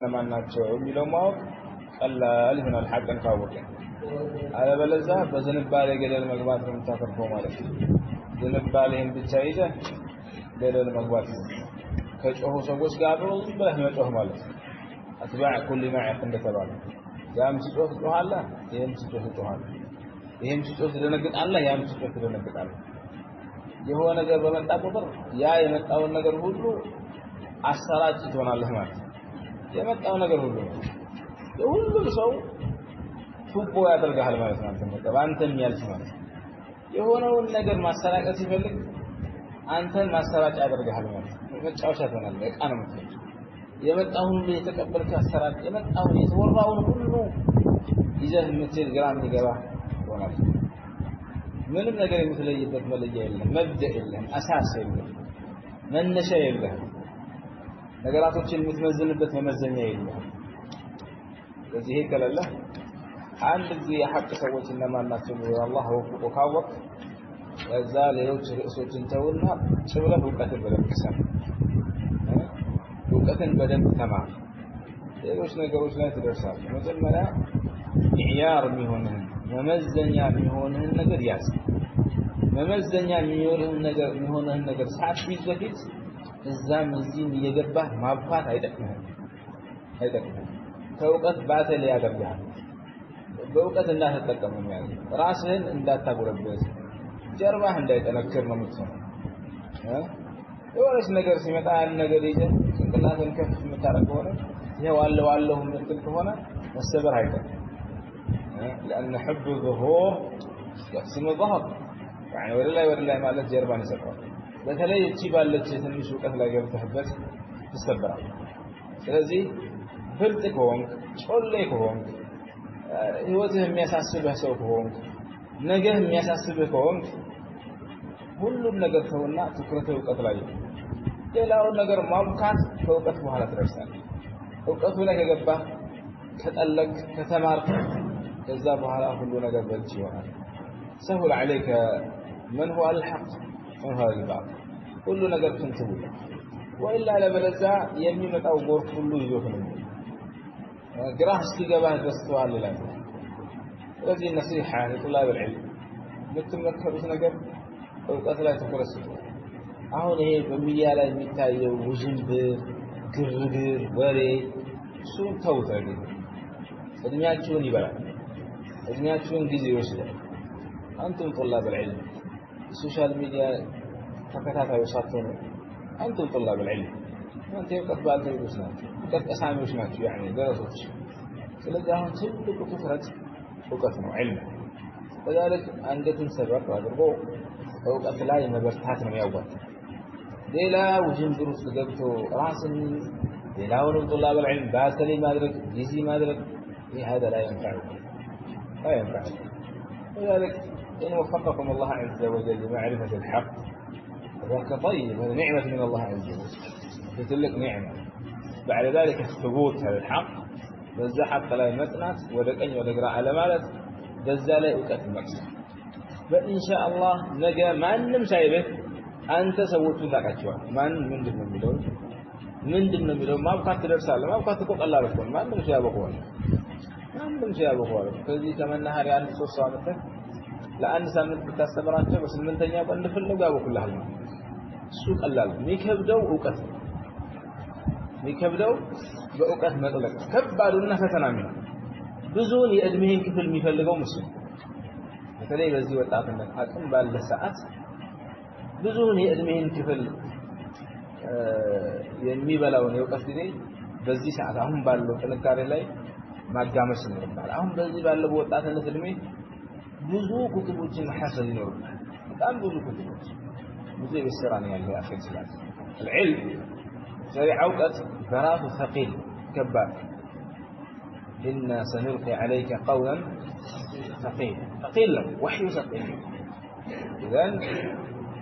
ለማን ናቸው የሚለው ማወቅ ቀላል ይሆናል ሐቅን ካወቀ አለበለዚያ በዝንባሌ ገደል መግባት ነው የምታተርፈው ማለት ነው ዝንባሌን ብቻ ይዘህ ገደል መግባት ነው ከጮሁ ሰዎች ጋር አብሮ ዝም ብለህ መጮህ ማለት ነው አትባዕ ኩል ማዕቅ እንደተባለ ያም ሲጮህ ትጮሃለህ ይሄም ሲጮህ ትጮሃለህ ይሄም ሲጮህ ትደነግጣለህ ያም ሲጮህ ትደነግጣለህ የሆነ ነገር በመጣ ቁጥር ያ የመጣውን ነገር ሁሉ አሰራጭ ትሆናለህ ማለት ነው የመጣው ነገር ሁሉ የሁሉም ሰው ቱቦ ያደርጋል ማለት ነው አንተን ያልፍ ማለት የሆነውን ነገር ማሰራጨት ሲፈልግ አንተን ማሰራጫ ያደርጋል ማለት ነው መጫወቻ ትሆናለህ እቃ ነው የምትለው የመጣውን ሁሉ የተቀበልክ አሰራጭ የመጣውን የተወራውን ሁሉ ይዘህ የምትል ግራም ይገባ ይሆናል ምንም ነገር የምትለይበት መለያ የለም መብደእ የለም አሳስ የለም መነሻ የለም ነገራቶችን የምትመዝንበት መመዘኛ የለም ስለዚህ ከለለ አንድ ጊዜ የሐቅ ሰዎች እነማን ናቸው አላህ ወፍቆ ካወቅ ከዛ ሌሎች ርዕሶችን ተውና ጭብረህ እውቀትን በደንብ ሰማ እውቀትን በደንብ ተማር ሌሎች ነገሮች ላይ ትደርሳለህ መጀመሪያ ሚዕያር የሚሆንህን መመዘኛ የሚሆንህን ነገር ያዝ መመዘኛ የሚሆንህን ነገር ሳትይዝ በፊት እዛም እዚህም እየገባህ ማብፋት አይጠቅምህም ከእውቀት ባተል ያደርግሃል በእውቀት እንዳትጠቀም ነው ያለው ራስህን እንዳታጎረብስ ጀርባህ እንዳይጠነክር ነው የምትሆነው የሆነች ነገር ሲመጣ ያን ነገር ይዘህ ጭንቅላትን ከፍ የምታደርገው ሆነ ይሄው አለው የምትል ከሆነ መሰበር አይቀርም لأن حب الظهور يقسم الظهر يعني ወደ ላይ ማለት ጀርባን ይሰጣል በተለይ እቺ ባለች ትንሽ እውቀት ላይ ገብተህበት ትሰበራል ስለዚህ ፍርጥ ከሆንክ ጮሌ ከሆንክ ህይወትህ የሚያሳስብህ ሰው ከሆንክ ነገህ የሚያሳስብህ ከሆንክ ሁሉም ነገር ተውና ትኩረትህ እውቀት ላይ ሌላውን ነገር ማምካት ከእውቀት በኋላ ትደርሳለህ እውቀቱ ላይ ከገባህ ከጠለቅ ከተማርክ ከዛ በኋላ ሁሉ ነገር በእጅ ይሆናል سهل عليك من هو الحق من هو الباطل كل ነገር ትንትው وإلا ለበለዛ የሚመጣው ጎርፍ ሁሉ ይዞት ነው ግራህ እስኪገባህ ደስተዋል ይላል ስለዚህ ነሲሃ ለطلاب العلم የምትመከሩት ነገር እውቀት ላይ ትኩረት ስጡ አሁን ይሄ በሚዲያ ላይ የሚታየው ውዥንብር ግርግር ወሬ እሱን ተውት እድሜያችሁን ይበላል እድሜያችሁን ጊዜ ይወስዳል አንተም طلاب العلم السوشيال ميديا ተከታታዩ ሳትሆኑ አንተም طلاب العلم አንተ እውቀት ባልተይዙ ናችሁ እውቀት አሳሚዎች ናችሁ يعني ደረሶች ስለዚህ አሁን ትልቁ ትኩረት እውቀት ነው علم ስለዚህ አንገትን ሰብር አድርጎ እውቀት ላይ መበርታት ነው ያዋጣ ሌላ ውዥንብር ውስጥ ገብቶ ራስን ሌላውንም طلاب العلم ባሰሊ ማድረግ ጊዜ ማድረግ ይሄ هذا لا ينفع ولذلك إن وفقكم الله عز وجل لمعرفة الحق ذاك طيب هذا نعمة من الله عز وجل تتلك نعمة بعد ذلك الثبوت على الحق بزا حق لا يمتنات ودقني ودقراء على مالت بزا لا يؤكد المقصد فإن شاء الله نجا ما نم سايبه أنت سويت ذاك أشوار ما من ضمن مليون ما بقى تدرسال ما بقى تقول الله لكم ما نم شيء بقول فذي كمان نهار يعني صوص صامته لأن سامت بتستمرات بس من تانية بأن فلنا جابوا كل هالما السوق قلال ميكبدوا أوقات بأوقات مطلق كباروا الناس تنامين بزون يأدمهن كفل ميفلقوا مسلم مثلا يبزي وطاق الناس حاكم بالساعات بزون يأدمهن كفل يميبلاون يوقف دي بزي ساعات هم بالو تنكاري لاي ማጋመስ ይኖርባል አሁን በዚህ ባለው ወጣትነት እድሜ ብዙ ኩቱቦችን ማሐሰብ ይኖርባል በጣም ብዙ ኩቱቦች ብዙ በስራ ነው ያለው አፈን ስላል العلم شريع اوقات فراغ ثقيل كبار إنا سنلقي عليك قولا ثقيلا وحي ثقيل اذن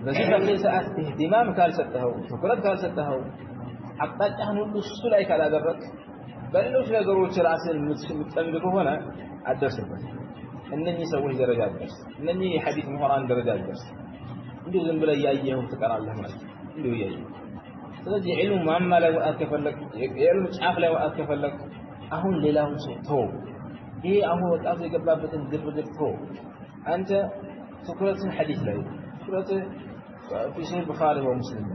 በዚህ ثقيل ሰዓት اهتمام ካልሰጠኸው ትኩረት ካልሰጠኸው አቅጣጫህን ሁሉ እሱ ላይ ካላደረክ በሌሎች ነገሮች ራስን የምትጠምድ ከሆነ አደርስበት እነኚህ ሰዎች ደረጃ አደርስ እነኚህ የሐዲስ ምሁራን ደረጃ አደርስ እንዲሁ ዝም ብለህ ያየኸው ትቀራለህ ማለት እንዲሁ ያየኸው ስለዚህ ዒልሙ ማማ ላይ ወጣት ከፈለክ የዕልም ጫፍ ላይ ወጣት ከፈለክ አሁን ሌላውን ሰው ተው ይሄ አሁን ወጣቱ የገባበትን ግርግር ተው አንተ ትኩረትን ሐዲስ ላይ ትኩረትህ في صحيح البخاري ومسلم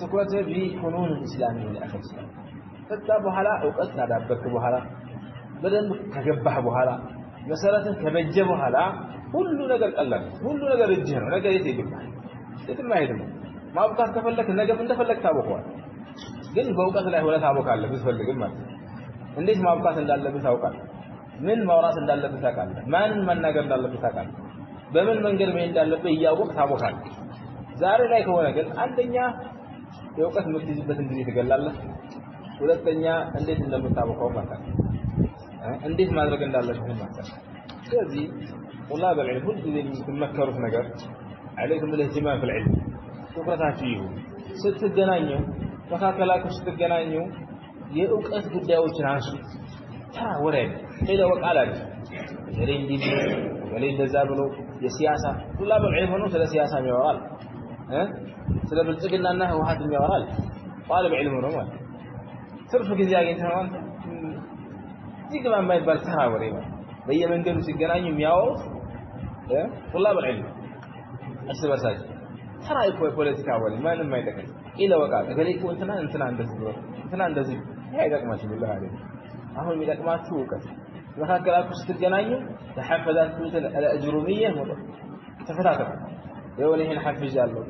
ትኩረትህ بفنون الإسلامية لأخي الإسلام ከዛ በኋላ እውቀት አዳበርክ በኋላ በደንብ ከገባህ በኋላ መሰረትን ከበጀ በኋላ ሁሉ ነገር ቀላል ሁሉ ነገር እጅህ ነው ነገር የት ይገባል የትም አይሄድም ማብቃት ከፈለክ ነገም እንደፈለክ ታውቀዋለህ ግን በእውቀት ላይ ሆነ ታውቃለህ ብትፈልግም ማለት እንዴት ማብቃት እንዳለብህ ታውቃለህ ምን ማውራት እንዳለብህ ታውቃለህ ማንን መናገር እንዳለብህ ታውቃለህ በምን መንገድ መሄድ እንዳለብህ እያወቅህ ታውቃለህ ዛሬ ላይ ከሆነ ግን አንደኛ የእውቀት ምትይዝበትን ጊዜ ትገላለህ ሁለተኛ እንዴት እንደምታውቀው ማለት እንዴት ማድረግ እንዳለብህ ማለት ስለዚህ طلاب العلم ሁሉ ጊዜ የምትመከሩት ነገር عليكم الاهتمام في العلم ትኩረታችሁ ይሁን ስትገናኙ መካከላችሁ ስትገናኙ የእውቀት ጉዳዮችን አንሱ ተራ ወሬ ሌላ ወቃል አለ ወሬ እንዲህ ወሬ እንደዛ ብሎ የሲያሳ طلاب العلم ሆኖ ስለ ሲያሳ የሚያወራል ስለ ብልጽግናና ህወሓት የሚያወራል طالب علم ነው ማለት ትርፍ ጊዜ አግኝተናል እዚህ ግባ የማይባል ተራ ወሬ ማለት በየመንገዱ ሲገናኙ የሚያወሩት طلاب العلم አስበሳጭ ተራ የፖለቲካ ወሬ ማንም አይጠቅም ኢለ ወቃል ገሌኮ እንትና እንደዚህ አይጠቅማችሁ بالله عليك አሁን የሚጠቅማችሁ እውቀት መካከላችሁ ስትገናኙ ተሐፈዛችሁት الأجرومية ተፈታተሩ የሆነ ይሄን ሐፍዣለሁ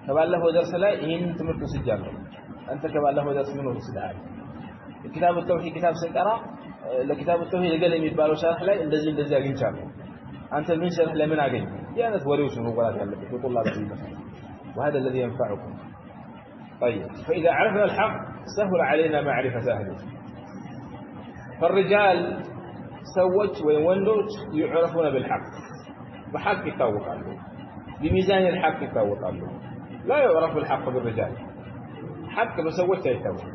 ከባለፈው ደርስ ላይ ይሄን ትምህርት ወስጃለሁ አንተ ከባለፈው ደርስ ምን ወስደሃል كتاب التوحيد كتاب سنقرا ለኪታብ التوحيد ለገለ የሚባለው ሸርህ ላይ እንደዚህ አግኝቻለሁ አንተ ምን ሸርህ ለምን አገኘ ያነት ወሬዎች ነው ወራት ያለበት طلاب العلم وهذا الذي ينفعكم طيب فإذا عرفنا الحق سهل علينا معرفة أهله فالرجال سوت ويوندوج يعرفون بالحق بحق يتوقعوا بميزان الحق يتوقعوا لا يعرف الحق بالرجال حق بسوت يتوقع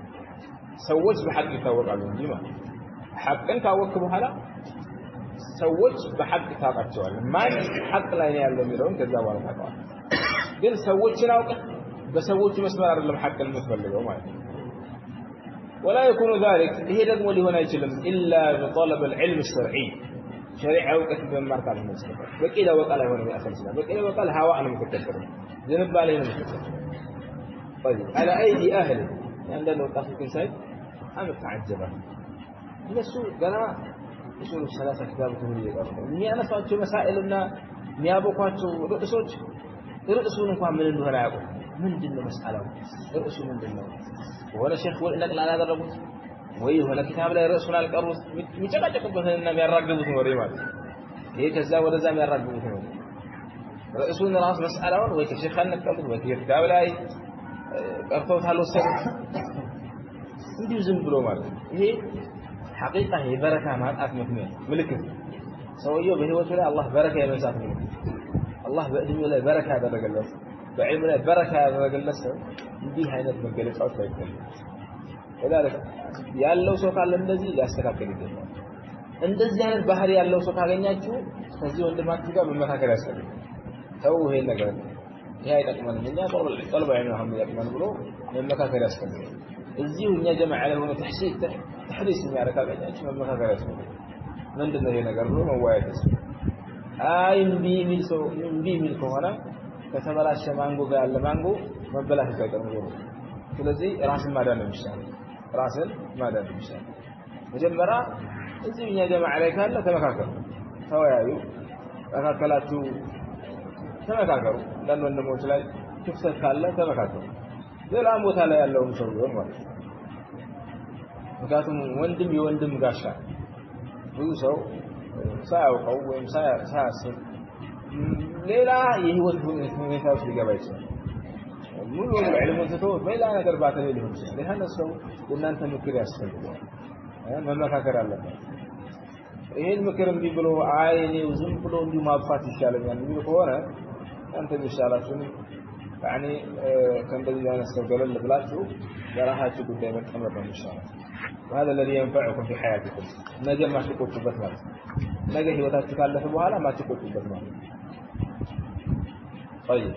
سوت بحق يتوقعوا ديما حق انت توقعوا هلا سوت بحق ታውቃቸዋል ማን ሐቅ ላይ ነው ያለው የሚለውን ከዛ በኋላ ታውቃለህ ግን ሰዎችን አውቀህ በሰዎች መስመር አይደለም ሐቅን የምትፈልገው ማለት ነው ولا يكون ذلك ይሄ ደግሞ ሊሆን አይችልም الا بطلب العلم الشرعي شريعه እውቀት በመማር ካልሆነ በቂ ለወቃል አይሆንም ያሰልስና በቂ ለወቃል ሀዋ ነው የምትከተለው ዝንባሌ ነው የምትከተለው طيب على ايدي اهل عندنا وጣቶችን ሳይ አመታጀባ እነሱ ገና እሱን ሰላሳ ክታቦች ነው ይቀርቡ የሚያነሳቸው መሳኤልና የሚያቦኳቸው ርዕሱን እንኳን ምን እንደሆነ አያውቁም ምንድነው መስአላው ርዕሱ ምንድነው ወላ ሼክ ወላ ነቅል አላደረጉት ወይ ወላ ኪታብ ላይ ርዕሱን አልቀሩት የሚጨቃጨቁበትና የሚያራግቡት ነው ማለት ይሄ ከዛ ወደዛ የሚያራግቡት ነው ርዕሱን ራስ መስአላውን ወይ ከሼክ አልነቀሉት ወይ ኪታብ ላይ ቀርተውታል ወሰዱት እንዲሁ ዝም ብሎ ማለት ይሄ حقيقة هي بركة ما أتمكن ملكه سويه بهوته لا الله بركة يمسات منه الله بأدمه لا بركة هذا الرجل بعلم لا بركة هذا الرجل دي هاي نتمكن أو تفكر لذلك يالله سوق على النزي لا استكاك كده النزي عن البحر يالله سوق على نياتشو نزي عند ما تجا بمكان كراسة سووا هي النجار هاي تكمل منها طلب عينه هم يكمل برو من مكان كراسة እዚሁ እኛ ጀማዓ ላይ ሆነ ተሕዲስ የሚያረካ ጋኛችን መመካከር ያስፈልጋል ምንድነው ይሄ ነገር ብሎ መወያየት እምቢ የሚል ከሆነ ከተበላሸ ማንጎ ጋር ያለ ማንጎ መበላሸት አይቀርም ነው ስለዚህ ራስን ማዳን ነው የሚሻለው መጀመሪያ እዚሁ እኛ ጀማዓ ላይ ካለ ተመካከሩ ተወያዩ መካከላችሁ ተመካከሩ ለምን ወንድሞች ላይ ክፍተት ካለ ተመካከሩ ሌላ ቦታ ላይ ያለው ሰው ይሆን ማለት ነው ምክንያቱም ወንድም የወንድም ጋሻ ብዙ ሰው ሳያውቀው ወይም ሳያስብ ሌላ የህይወት ሁኔታ ውስጥ ሊገባ ይችላል ሙሉ ዕልሙን ትቶ ሌላ ነገር ባተለ ሊሆን ይችላል ይሄን ሰው እናንተ ምክር ያስፈልጋል መመካከር አለበት ይሄን ምክር እምቢ ብሎ አይኔው ዝም ብሎ እንዲሁ ማጥፋት ይሻለኛል የሚል ከሆነ አንተ ይሻላችሁ يعني كان بدي أنا استغل البلاتو جراحاتي قدام الأمر بالمشارة وهذا الذي ينفعكم في حياتكم نجا ما تقول في بثمان نجا هي وتتكلف بها لا ما تقول في بثمان طيب